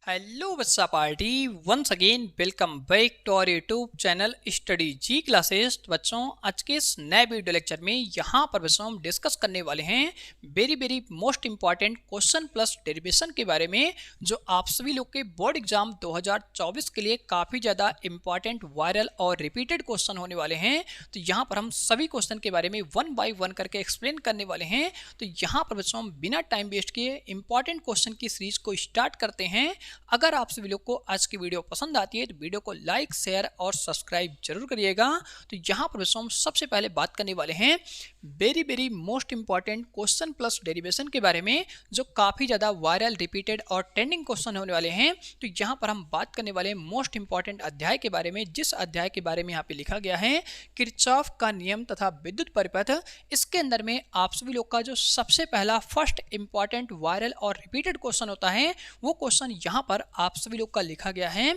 Hello बच्चा party once again welcome back to our YouTube channel study जी classes. बच्चों आज के इस नए वीडियो लेक्चर में यहाँ पर बच्चों हम डिस्कस करने वाले हैं very most important question plus derivation के बारे में, जो आप सभी लोग के बोर्ड एग्जाम 2024 के लिए काफ़ी ज़्यादा इंपॉर्टेंट वायरल और रिपीटेड क्वेश्चन होने वाले हैं। तो यहाँ पर हम सभी क्वेश्चन के बारे में वन बाई वन करके एक्सप्लेन करने वाले हैं। तो यहाँ पर बच्चों हम बिना टाइम वेस्ट किए इंपॉर्टेंट क्वेश्चन की सीरीज को स्टार्ट करते हैं। अगर आप सभी लोग को आज की वीडियो पसंद आती है तो वीडियो को लाइक शेयर और सब्सक्राइब जरूर करिएगा। तो यहाँ पर हम सबसे पहले बात करने वाले हैं very most important question plus derivation के बारे में, जो काफ़ी ज़्यादा वायरल रिपीटेड और ट्रेंडिंग क्वेश्चन होने वाले हैं। तो यहाँ पर हम बात करने वाले हैं मोस्ट इंपॉर्टेंट अध्याय के बारे में, जिस अध्याय के बारे में यहाँ पे लिखा गया है किरचॉफ का नियम तथा विद्युत परिपथ। इसके अंदर में आप सभी लोग का जो सबसे पहला फर्स्ट इंपॉर्टेंट वायरल और रिपीटेड क्वेश्चन होता है, वो क्वेश्चन यहाँ पर आप सभी लोग का लिखा गया है।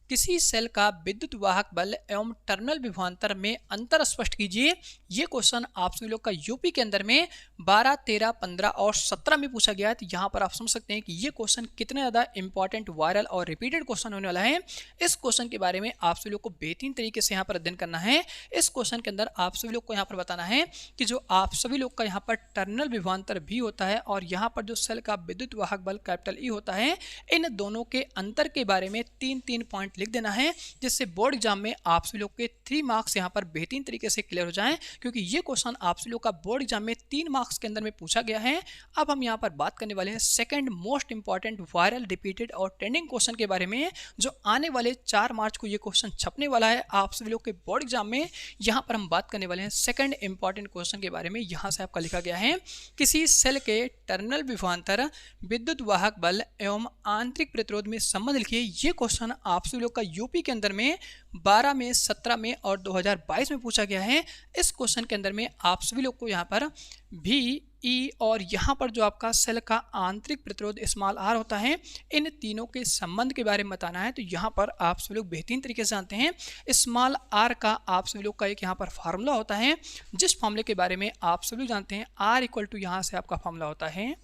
किसी सेल का विद्युत वाहक बल एवं टर्मिनल विभवांतर में अंतर स्पष्ट कीजिए। ये क्वेश्चन आप सभी लोग का यूपी के अंदर में 12, 13, 15 और 17 में पूछा गया है। तो यहाँ पर आप समझ सकते हैं कि ये क्वेश्चन कितने ज़्यादा इंपॉर्टेंट वायरल और रिपीटेड क्वेश्चन होने वाला है। इस क्वेश्चन के बारे में आप सभी लोग को बेहतरीन तरीके से यहाँ पर अध्ययन करना है। इस क्वेश्चन के अंदर आप सभी लोग को यहाँ पर बताना है कि जो आप सभी लोग का यहाँ पर टर्मिनल विभवांतर भी होता है और यहाँ पर जो सेल का विद्युत वाहक बल कैपिटल ई होता है, इन दोनों के अंतर के बारे में 3 पॉइंट लिख देना है, जिससे बोर्ड एग्जाम में आप सभी लोग के 3 मार्क्स यहां पर बेहतरीन तरीके से क्लियर हो जाएं, क्योंकि ये क्वेश्चन आप सभी लोग का बोर्ड एग्जाम में 3 मार्क्स के अंदर में पूछा गया है। अब हम यहां पर बात करने वाले हैं second most important viral repeated और ट्रेंडिंग क्वेश्चन के बारे में, जो आने वाले 4 मार्च को ये क्वेश्चन छपने वाला है आप सभी लोग के बोर्ड एग्जाम में। यहां पर हम बात करने वाले हैं सेकंड इंपॉर्टेंट क्वेश्चन के बारे में। यहां से आपका लिखा गया है किसी सेल के टर्मिनल विभवांतर, विद्युत वाहक बल एवं आंतरिक प्रतिरोध में संबंध लिखिए। ये क्वेश्चन आप सभी लोग का यूपी के अंदर में 12 में, 17 में और 2022 में पूछा गया है। इस क्वेश्चन के अंदर में आप सभी लोग को यहाँ पर भी, ई और यहाँ पर जो आपका सेल का आंतरिक प्रतिरोध स्मॉल आर होता है, इन तीनों के संबंध के बारे में बताना है। तो यहाँ पर आप सभी लोग बेहतरीन तरीके से जानते हैं स्मॉल आर का आप सभी लोग का एक यहाँ पर फार्मूला होता है, जिस फार्मूले के बारे में आप सभी लोग जानते हैं आर इक्वल टू यहाँ से आपका फार्मूला होता है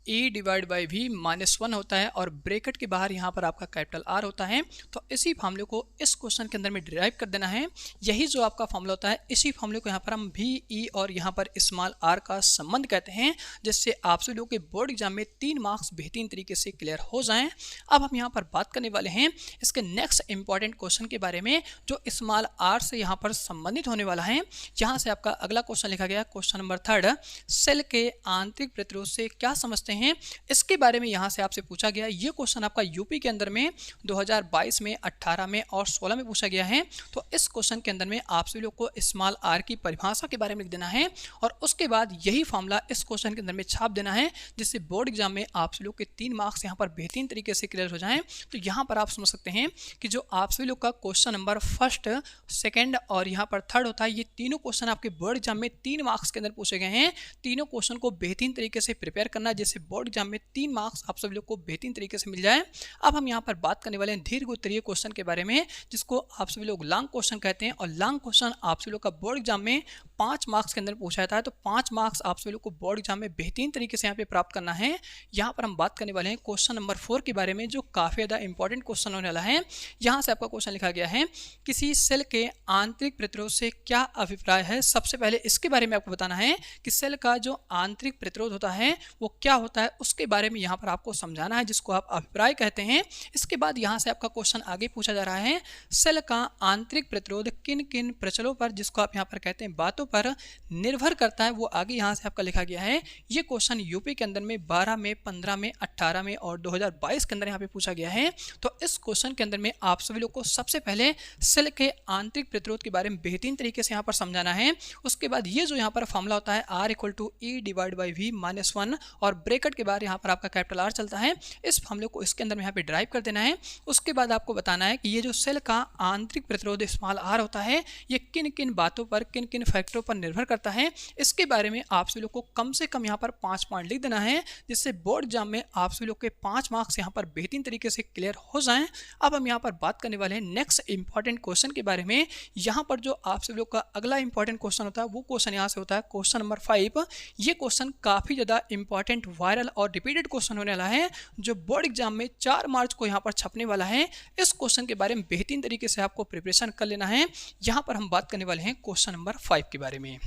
E डिवाइड बाई V -1 होता है और ब्रैकेट के बाहर यहाँ पर आपका कैपिटल R होता है। तो इसी फार्मूले को इस क्वेश्चन के अंदर में डिराइव कर देना है। यही जो आपका फार्मूला होता है, इसी फार्मूले को यहाँ पर हम V, E और यहाँ पर स्मॉल r का संबंध कहते हैं, जिससे आप सभी लोग के बोर्ड एग्जाम में 3 मार्क्स बेहतरीन तरीके से क्लियर हो जाएं। अब हम यहाँ पर बात करने वाले हैं इसके नेक्स्ट इंपॉर्टेंट क्वेश्चन के बारे में, जो स्मॉल r से यहाँ पर संबंधित होने वाला है। यहाँ से आपका अगला क्वेश्चन लिखा गया क्वेश्चन नंबर 3, सेल के आंतरिक प्रतिरोध से क्या समझते हैं, इसके बारे में यहां से आपसे पूछा गया। ये क्वेश्चन आपका यूपी के अंदर में 2022 में, 18 में और 16 में पूछा गया है। तो इस क्वेश्चन के अंदर में आप सभी लोग को स्मॉल आर की परिभाषा के बारे में लिख देना है और उसके बाद यही फार्मूला इस क्वेश्चन के अंदर में छाप देना है, जिससे बोर्ड एग्जाम में आप सभी लोग के 3 मार्क्स यहाँ पर बेहतरीन तरीके से क्लियर हो जाएं। तो यहाँ पर आप समझ सकते हैं कि जो आप सभी लोग का क्वेश्चन नंबर फर्स्ट, सेकेंड और यहाँ पर थर्ड होता है, ये तीनों क्वेश्चन आपके बोर्ड एग्जाम में 3 मार्क्स के अंदर पूछे गए हैं। तीनों क्वेश्चन को बेहतरीन तरीके से प्रिपेयर करना, जिससे बोर्ड एग्जाम में 3 मार्क्स आप सभी लोग को बेहतरीन तरीके से मिल जाए। अब हम यहाँ पर बात करने वाले हैं दीर्घ उत्तरीय क्वेश्चन के बारे में, जिसको आप सभी लोग लॉन्ग क्वेश्चन कहते हैं। और लॉन्ग क्वेश्चन आप सभी लोग का बोर्ड एग्जाम में 5 मार्क्स के अंदर पूछा जाता है। तो 5 मार्क्स आप सभी लोग को बोर्ड एग्जाम में बेहतरीन तरीके से यहाँ पे प्राप्त करना है। यहाँ पर हम बात करने वाले हैं क्वेश्चन नंबर 4 के बारे में, जो काफ़ी ज़्यादा इंपॉर्टेंट क्वेश्चन होने वाला है। यहाँ से आपका क्वेश्चन लिखा गया है किसी सेल के आंतरिक प्रतिरोध से क्या अभिप्राय है। सबसे पहले इसके बारे में आपको बताना है कि सेल का जो आंतरिक प्रतिरोध होता है वो क्या होता है, उसके बारे में यहाँ पर आपको समझाना है, जिसको आप अभिप्राय कहते हैं। इसके बाद यहाँ से आपका क्वेश्चन आगे पूछा जा रहा है सेल का आंतरिक प्रतिरोध किन किन प्रचलों पर, जिसको आप यहाँ पर कहते हैं बातों पर, निर्भर करता है, वो आगे यहाँ से आपका लिखा गया है। ये क्वेश्चन यूपी के अंदर में 12 में, 15 में, 18 में और 2022 के अंदर यहाँ पे पूछा गया है। तो इस क्वेश्चन के अंदर में आप सभी लोग को सबसे पहले सेल के आंतरिक प्रतिरोध के बारे में बेहतरीन तरीके से यहाँ पर समझाना है। उसके बाद ये जो यहाँ पर फॉर्मूला होता है R equal to E divide by V -1 और ब्रैकेट के बाद यहाँ पर आपका कैपिटल R चलता है, इस फार्मूले को इसके अंदर में यहाँ पे ड्राइव कर देना है। उसके बाद आपको बताना है कि ये जो सेल का आंतरिक प्रतिरोध स्मॉल आर होता है, ये किन किन बातों पर, किन किन फैक्टरों पर निर्भर करता है। इसके बारे में आप सभी लोग को कम से कम यहाँ पर 5 पॉइंट लिख देना है, जिससे बोर्ड एग्जाम में आप सभी लोग के 5 मार्क्स यहाँ पर बेहतरीन तरीके से क्लियर हो जाएं। अब हम यहाँ पर बात करने वाले हैं नेक्स्ट इंपॉर्टेंट क्वेश्चन के बारे में। यहाँ पर जो आप सभी लोग का अगला इंपॉर्टेंट क्वेश्चन होता है, वो क्वेश्चन यहाँ से होता है क्वेश्चन नंबर 5। ये क्वेश्चन काफ़ी ज़्यादा इंपॉर्टेंट वायरल और रिपीटेड क्वेश्चन होने वाला है जो बोर्ड एग्जाम में 4 मार्च को यहाँ पर छपने वाला है। इस क्वेश्चन के बारे में बेहतरीन तरीके से आपको प्रिपरेशन कर लेना है। यहाँ पर हम बात करने वाले हैं क्वेश्चन नंबर 5 के बारे में।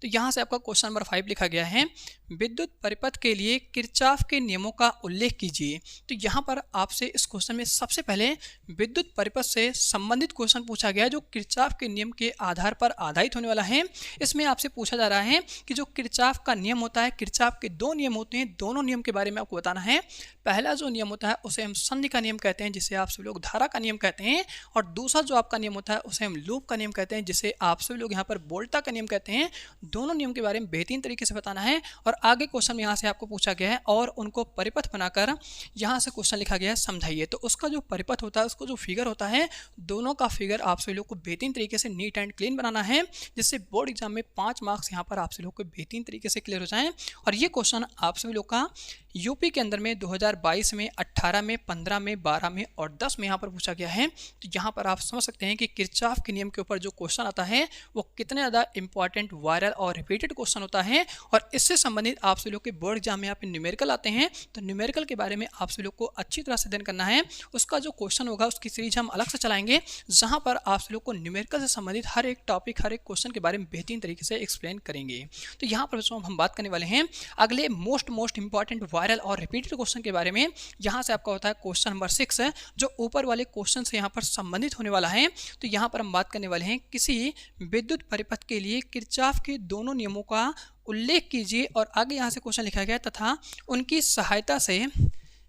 तो यहाँ से आपका क्वेश्चन नंबर 5 लिखा गया है, विद्युत परिपथ के लिए किरचॉफ के नियमों का उल्लेख कीजिए। तो यहाँ पर आपसे इस क्वेश्चन में सबसे पहले विद्युत परिपथ से संबंधित क्वेश्चन पूछा गया है जो किरचॉफ के नियम के आधार पर आधारित होने वाला है। इसमें आपसे पूछा जा रहा है कि जो किरचॉफ का नियम होता है, किरचॉफ के 2 नियम होते हैं, दोनों नियम के बारे में आपको बताना है। पहला जो नियम होता है उसे हम संधि का नियम कहते हैं, जिसे आप सभी लोग धारा का नियम कहते हैं, और दूसरा जो आपका नियम होता है उसे हम लूप का नियम कहते हैं, जिसे आप सभी लोग यहाँ पर वोल्टा का नियम कहते हैं। दोनों नियम के बारे में बेहतरीन तरीके से बताना है। और आगे क्वेश्चन में यहाँ से आपको पूछा गया है और उनको परिपथ बनाकर यहाँ से क्वेश्चन लिखा गया है समझाइए। तो उसका जो परिपथ होता है, उसको जो फिगर होता है, दोनों का फिगर आप सभी लोग को बेहतरीन तरीके से नीट एंड क्लीन बनाना है, जिससे बोर्ड एग्जाम में 5 मार्क्स यहाँ पर आप सभी लोग को बेहतरीन तरीके से क्लियर हो जाएं। और ये क्वेश्चन आप सभी लोग का यूपी के अंदर में 2022 में, 18 में, 15 में, 12 में और 10 में यहाँ पर पूछा गया है। तो यहाँ पर आप समझ सकते हैं कि किरचॉफ के नियम के ऊपर जो क्वेश्चन आता है वो कितने ज़्यादा इंपॉर्टेंट, वायरल और रिपीटेड क्वेश्चन होता है। और इससे संबंधित आप सभी लोग के बोर्ड एग्जाम में यहाँ पे न्यूमेरिकल आते हैं, तो न्यूमेरिकल के बारे में आप सभी लोग को अच्छी तरह से अध्ययन करना है। उसका जो क्वेश्चन होगा उसकी सीरीज हम अलग से चलाएंगे, जहाँ पर आप सभी लोग को न्यूमेरिकल से संबंधित हर एक टॉपिक, हर एक क्वेश्चन के बारे में बेहतरीन तरीके से एक्सप्लेन करेंगे। तो यहाँ पर हम बात करने वाले हैं अगले मोस्ट इंपॉर्टेंट वायरल और रिपीटेड क्वेश्चन के बारे में। यहाँ से आपका होता है क्वेश्चन नंबर 6 है, जो ऊपर वाले क्वेश्चन से यहाँ पर संबंधित होने वाला है। तो यहाँ पर हम बात करने वाले हैं किसी विद्युत परिपथ के लिए किरचॉफ के दोनों नियमों का उल्लेख कीजिए। और आगे यहाँ से क्वेश्चन लिखा गया तथा उनकी सहायता से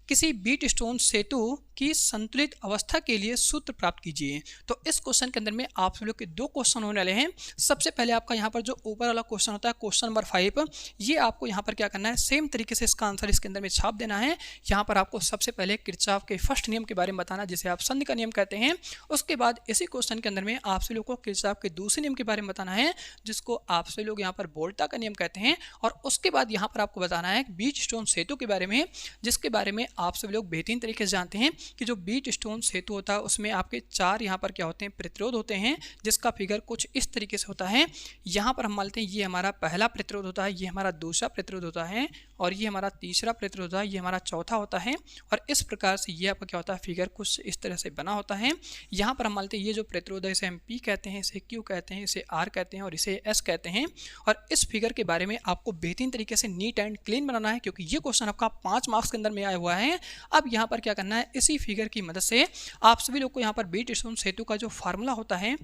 किसी बीट स्टोन सेतु की संतुलित अवस्था के लिए सूत्र प्राप्त कीजिए। तो इस क्वेश्चन के अंदर में आप सभी लोग के 2 क्वेश्चन होने वाले हैं। सबसे पहले आपका यहाँ पर जो ऊपर वाला क्वेश्चन होता है क्वेश्चन नंबर 5, ये आपको यहाँ पर क्या करना है, सेम तरीके से इसका आंसर इसके अंदर में छाप देना है। यहाँ पर आपको सबसे पहले किरचॉफ के फर्स्ट नियम के बारे में बताना, जिसे आप संधि का नियम कहते हैं। उसके बाद इसी क्वेश्चन के अंदर में आप सभी लोग को किरचॉफ के दूसरे नियम के बारे में बताना है, जिसको आप सभी लोग यहाँ पर वोल्टा का नियम कहते हैं। और उसके बाद यहाँ पर आपको बताना है बीट स्टोन सेतु के बारे में, जिसके बारे में आप सभी लोग बेहतरीन तरीके से जानते हैं कि जो बीट स्टोन सेतु होता है उसमें आपके 4 यहाँ पर क्या होते हैं, प्रतिरोध होते हैं, जिसका फिगर कुछ इस तरीके से होता है। यहाँ पर हम मानते हैं ये हमारा पहला प्रतिरोध होता है, ये हमारा दूसरा प्रतिरोध होता है, और ये हमारा तीसरा प्रतिरोध होता है, ये हमारा चौथा होता है। और इस प्रकार से ये आपका क्या होता है, फिगर कुछ इस तरह से बना होता है। यहाँ पर हम मानते हैं ये जो प्रतिरोध है इसे हम P कहते हैं, इसे Q कहते हैं, इसे R कहते हैं और इसे S कहते हैं। और इस फिगर के बारे में आपको बेहतरीन तरीके से नीट एंड क्लीन बनाना है, क्योंकि ये क्वेश्चन आपका 5 मार्क्स के अंदर में आया हुआ है। अब यहाँ पर क्या करना है, इसी फिगर की मदद से आप सभी लोग को यहाँ पर बीट स्टोन सेतु का जो फार्मूला होता है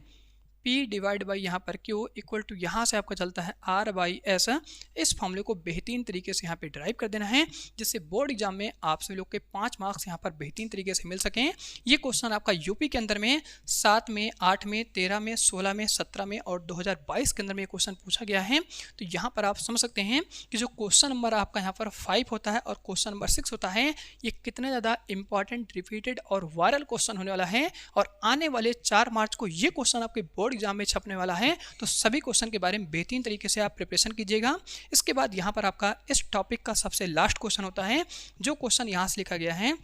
P डिवाइड बाई यहाँ पर Q इक्वल टू यहाँ से आपका चलता है R बाई S, इस फॉर्मूले को बेहतरीन तरीके से यहाँ पे ड्राइव कर देना है, जिससे बोर्ड एग्जाम में आप सभी लोग के 5 मार्क्स यहाँ पर बेहतरीन तरीके से मिल सकें। ये क्वेश्चन आपका यूपी के अंदर में 7 में, 8 में, 13 में, 16 में, 17 में और 2022 के अंदर में क्वेश्चन पूछा गया है। तो यहाँ पर आप समझ सकते हैं कि जो क्वेश्चन नंबर आपका यहाँ पर 5 होता है और क्वेश्चन नंबर 6 होता है, ये कितने ज़्यादा इंपॉर्टेंट, रिपीटेड और वायरल क्वेश्चन होने वाला है। और आने वाले 4 मार्च को ये क्वेश्चन आपके बोर्ड एग्जाम में छपने वाला है। तो सभी क्वेश्चन के बारे में बेहतरीन तरीके से आप प्रिपरेशन कीजिएगा। इसके बाद यहाँ पर आपका इस टॉपिक का सबसे लास्ट क्वेश्चन होता है, जो क्वेश्चन यहाँ से लिखा गया है,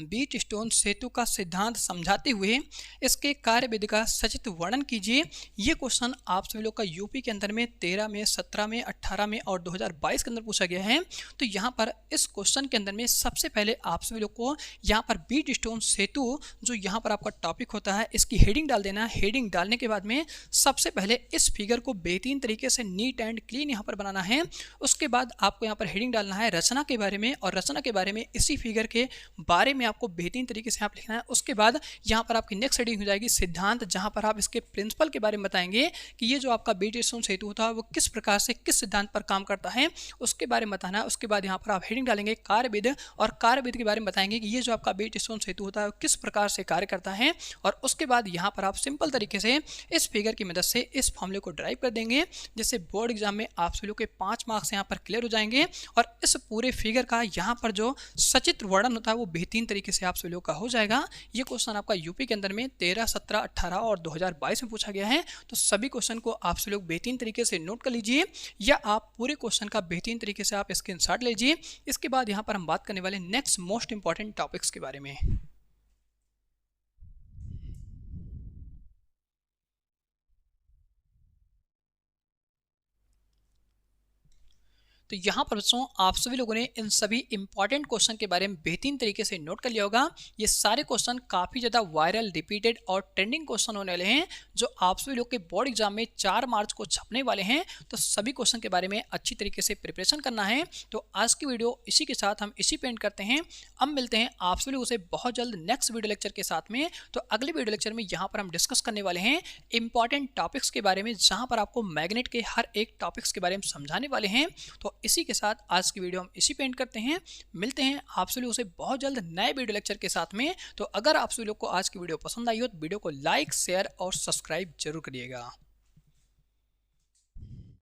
बीट स्टोन सेतु का सिद्धांत समझाते हुए इसके कार्यविधि का सचित वर्णन कीजिए। ये क्वेश्चन आप सभी लोग का यूपी के अंदर में 13 में, 17 में, 18 में और 2022 के अंदर पूछा गया है। तो यहाँ पर इस क्वेश्चन के अंदर में सबसे पहले आप सभी लोग को यहाँ पर बीट स्टोन सेतु जो यहाँ पर आपका टॉपिक होता है, इसकी हेडिंग डाल देना है। हेडिंग डालने के बाद में सबसे पहले इस फिगर को बेहतरीन तरीके से नीट एंड क्लीन यहाँ पर बनाना है। उसके बाद आपको यहाँ पर हेडिंग डालना है रचना के बारे में, और रचना के बारे में इसी फिगर के बारे में आपको बेहतरीन तरीके से आप लिखना है। उसके बाद यहाँ पर आपकी नेक्स्ट हेडिंग हो जाएगी सिद्धांत, जहाँ पर आप इसके प्रिंसिपल के बारे में बताएंगे कि ये जो आपका बीट स्टोन सेतु होता है वो किस प्रकार से, किस सिद्धांत पर काम करता है, उसके बारे में बताना है। उसके बाद यहाँ पर आप हेडिंग डालेंगे कार्यविधि, और कार्यविधि के बारे में बताएंगे कि ये जो आपका बीट स्टोन सेतु होता है वो किस प्रकार से कार्य करता है। और उसके बाद यहाँ पर आप सिंपल तरीके से इस फिगर की मदद से इस फॉर्मूले को ड्राइव कर देंगे, जिससे बोर्ड एग्जाम में आप सभी लोग के 5 मार्क्स यहाँ पर क्लियर हो जाएंगे। और इस पूरे फिगर का यहाँ पर जो सचित्र वर्णन होता है वो बेहतरीन तरीके से आप सभी लोग का हो जाएगा। ये क्वेश्चन आपका यूपी के अंदर में 13, 17, 18 और 2022 में पूछा गया है। तो सभी क्वेश्चन को आप सभी लोग बेहतरीन तरीके से नोट कर लीजिए, या आप पूरे क्वेश्चन का बेहतरीन तरीके से आप स्क्रीनशॉट लीजिए। इसके बाद यहाँ पर हम बात करने वाले नेक्स्ट मोस्ट इंपॉर्टेंट टॉपिक्स के बारे में। तो यहाँ पर बच्चों आप सभी लोगों ने इन सभी इंपॉर्टेंट क्वेश्चन के बारे में बेहतरीन तरीके से नोट कर लिया होगा। ये सारे क्वेश्चन काफ़ी ज़्यादा वायरल, रिपीटेड और ट्रेंडिंग क्वेश्चन होने वाले हैं जो आप सभी लोग के बोर्ड एग्जाम में 4 मार्च को छपने वाले हैं। तो सभी क्वेश्चन के बारे में अच्छी तरीके से प्रिपरेशन करना है। तो आज की वीडियो इसी के साथ हम इसी पे एंड करते हैं। अब मिलते हैं आप सभी लोगों से बहुत जल्द नेक्स्ट वीडियो लेक्चर के साथ में। तो अगले वीडियो लेक्चर में यहाँ पर हम डिस्कस करने वाले हैं इंपॉर्टेंट टॉपिक्स के बारे में, जहाँ पर आपको मैग्नेट के हर एक टॉपिक्स के बारे में समझाने वाले हैं। तो इसी के साथ आज की वीडियो हम इसी पे एंड करते हैं। मिलते हैं आप सभी लोगों से बहुत जल्द नए वीडियो लेक्चर के साथ में। तो अगर आप सभी लोग को आज की वीडियो पसंद आई हो तो वीडियो को लाइक, शेयर और सब्सक्राइब जरूर करिएगा।